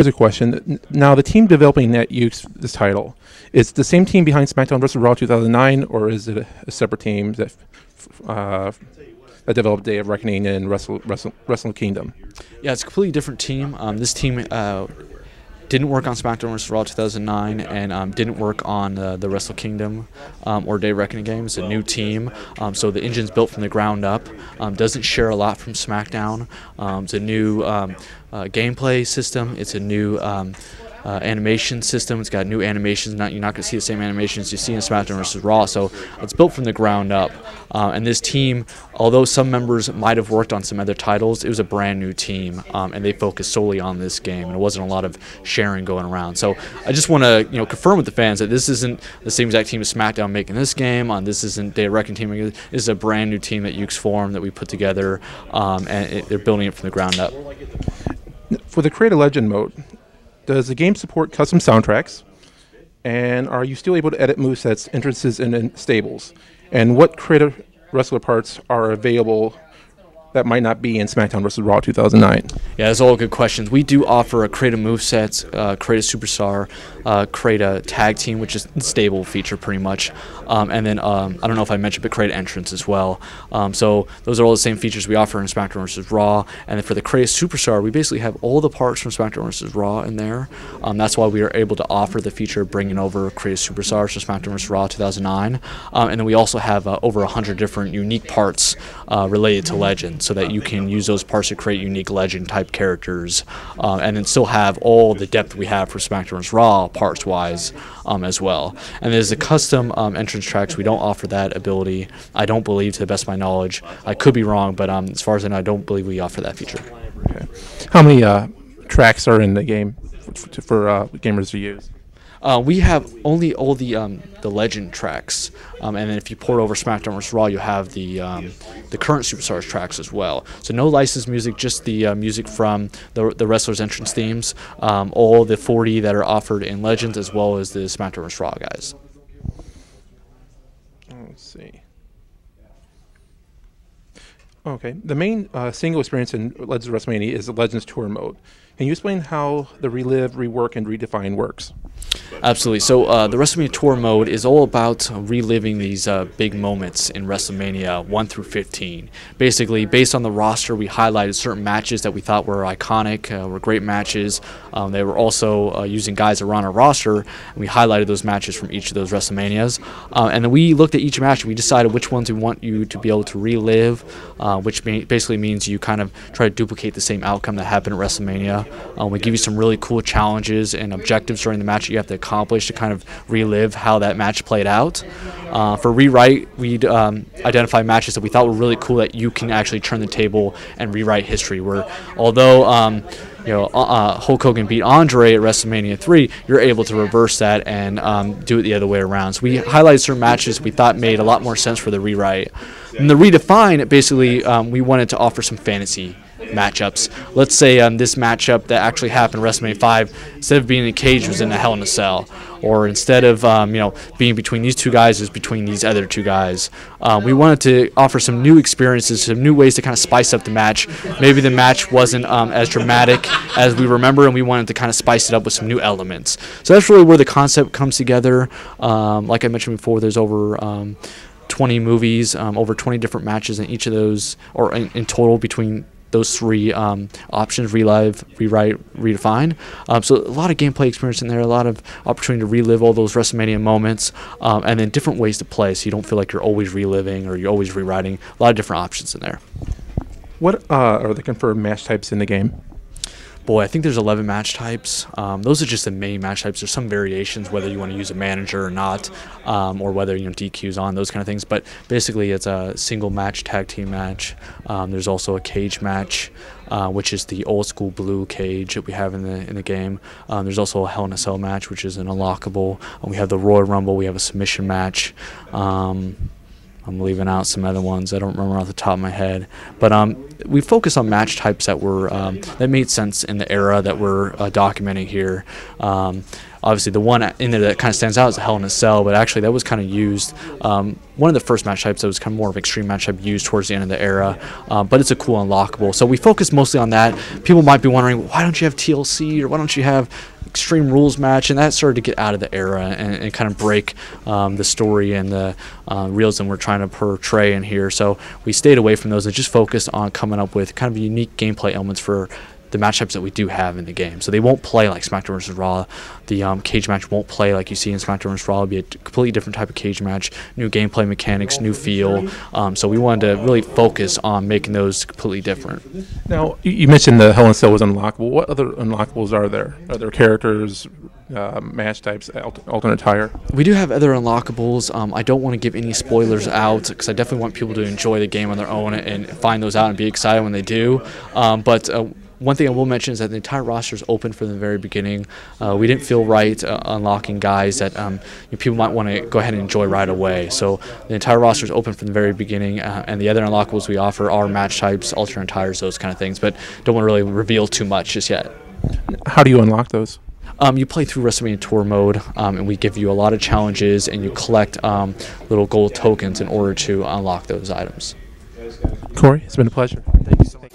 Here's a question. Now, the team developing this title, is the same team behind SmackDown vs. Raw 2009, or is it a separate team that developed Day of Reckoning and Wrestle Kingdom? Yeah, it's a completely different team. This team didn't work on SmackDown vs. Raw 2009 and didn't work on the Wrestle Kingdom or Day of Reckoning game. It's a new team, so the engine's built from the ground up. Doesn't share a lot from SmackDown. It's a new gameplay system. It's a new animation system. It's got new animations. You're not going to see the same animations you see in SmackDown vs. Raw. So it's built from the ground up. And this team, although some members might have worked on some other titles, it was a brand new team, and they focused solely on this game. And it wasn't a lot of sharing going around. So I just want to confirm with the fans that this isn't the same exact team as SmackDown making this game. This isn't Day of Reckoning team making this. This is a brand new team that Yuke's formed that we put together, and they're building it from the ground up. For the Create a Legend mode, does the game support custom soundtracks? And are you still able to edit movesets, entrances, and stables? And what creative wrestler parts are available that might not be in SmackDown vs. Raw 2009? Yeah, those are all good questions. We do offer a create a movesets, create a superstar, create a tag team, which is a stable feature pretty much. And then I don't know if I mentioned, but create entrance as well. So those are all the same features we offer in SmackDown vs. Raw. And then for the create a superstar, we basically have all the parts from SmackDown vs. Raw in there. That's why we are able to offer the feature of bringing over create a superstars for SmackDown vs. Raw 2009. And then we also have over 100 different unique parts related to Legend, so that you can use those parts to create unique Legend type characters, and then still have all the depth we have for SmackDown vs. Raw parts wise as well. And there's the custom entrance tracks. We don't offer that ability, I don't believe, to the best of my knowledge. I could be wrong, but as far as I know, I don't believe we offer that feature. Okay. How many tracks are in the game for gamers to use? We have only all the Legend tracks, and then if you port over SmackDown vs. Raw, you have the current Superstars tracks as well. So no licensed music, just the music from the wrestlers' entrance themes, all the 40 that are offered in Legends, as well as the SmackDown vs. Raw guys. Let's see. Okay, the main single experience in Legends of WrestleMania is the Legends Tour mode. Can you explain how the Relive, Rework, and Redefine works? Absolutely. So the WrestleMania Tour mode is all about reliving these big moments in WrestleMania 1 through 15. Basically, based on the roster, we highlighted certain matches that we thought were iconic, were great matches. They were also using guys that were on our roster, and we highlighted those matches from each of those WrestleManias. And then we looked at each match, and we decided which ones we want you to be able to relive, which basically means you kind of try to duplicate the same outcome that happened at WrestleMania. We give you some really cool challenges and objectives during the match that you have to accomplish to kind of relive how that match played out. For Rewrite, we'd identify matches that we thought were really cool that you can actually turn the table and rewrite history. Where although Hulk Hogan beat Andre at WrestleMania 3, you're able to reverse that and do it the other way around. So we highlighted certain matches we thought made a lot more sense for the Rewrite. And the Redefine, basically, we wanted to offer some fantasy matchups. Let's say this matchup that actually happened at WrestleMania 5, instead of being in a cage, was in a Hell in a Cell, or instead of being between these two guys, it was between these other two guys. We wanted to offer some new experiences, some new ways to kind of spice up the match. Maybe the match wasn't as dramatic as we remember, and we wanted to kind of spice it up with some new elements. So that's really where the concept comes together. Like I mentioned before, there's over 20 movies, over 20 different matches in each of those, or in total between those three options: Relive, Rewrite, Redefine. So a lot of gameplay experience in there, a lot of opportunity to relive all those WrestleMania moments, and then different ways to play, so you don't feel like you're always reliving or you're always rewriting. A lot of different options in there. What are the confirmed match types in the game? Boy, I think there's 11 match types. Those are just the main match types. There's some variations, whether you want to use a manager or not, or whether DQ's on, those kind of things. But basically, it's a single match, tag team match. There's also a cage match, which is the old school blue cage that we have in the game. There's also a Hell in a Cell match, which is an unlockable. We have the Royal Rumble. We have a submission match. I'm leaving out some other ones I don't remember off the top of my head, but we focus on match types that were that made sense in the era that we're documenting here. Obviously, the one in there that kind of stands out is Hell in a Cell, but actually that was kind of used, one of the first match types that was kind of more of an extreme match type used towards the end of the era, but it's a cool unlockable. So we focus mostly on that. People might be wondering, why don't you have TLC or why don't you have Extreme Rules match? And that started to get out of the era and kind of break the story and the realism we're trying to portray in here. So we stayed away from those and just focused on coming up with kind of unique gameplay elements for the match types that we do have in the game. So they won't play like SmackDown vs. Raw. The cage match won't play like you see in SmackDown vs. Raw. It'll be a completely different type of cage match, new gameplay mechanics, new feel. So we wanted to really focus on making those completely different. Now, you mentioned the Hell in a Cell was unlockable. What other unlockables are there? Are there characters, match types, alternate tire? We do have other unlockables. I don't want to give any spoilers out because I definitely want people to enjoy the game on their own and find those out and be excited when they do. But one thing I will mention is that the entire roster is open from the very beginning. We didn't feel right unlocking guys that people might want to go ahead and enjoy right away. So the entire roster is open from the very beginning, and the other unlockables we offer are match types, alternate tires, those kind of things, but don't want to really reveal too much just yet. How do you unlock those? You play through Wrestlemania Tour mode, and we give you a lot of challenges, and you collect little gold tokens in order to unlock those items. Cory, it's been a pleasure. Thank you so much.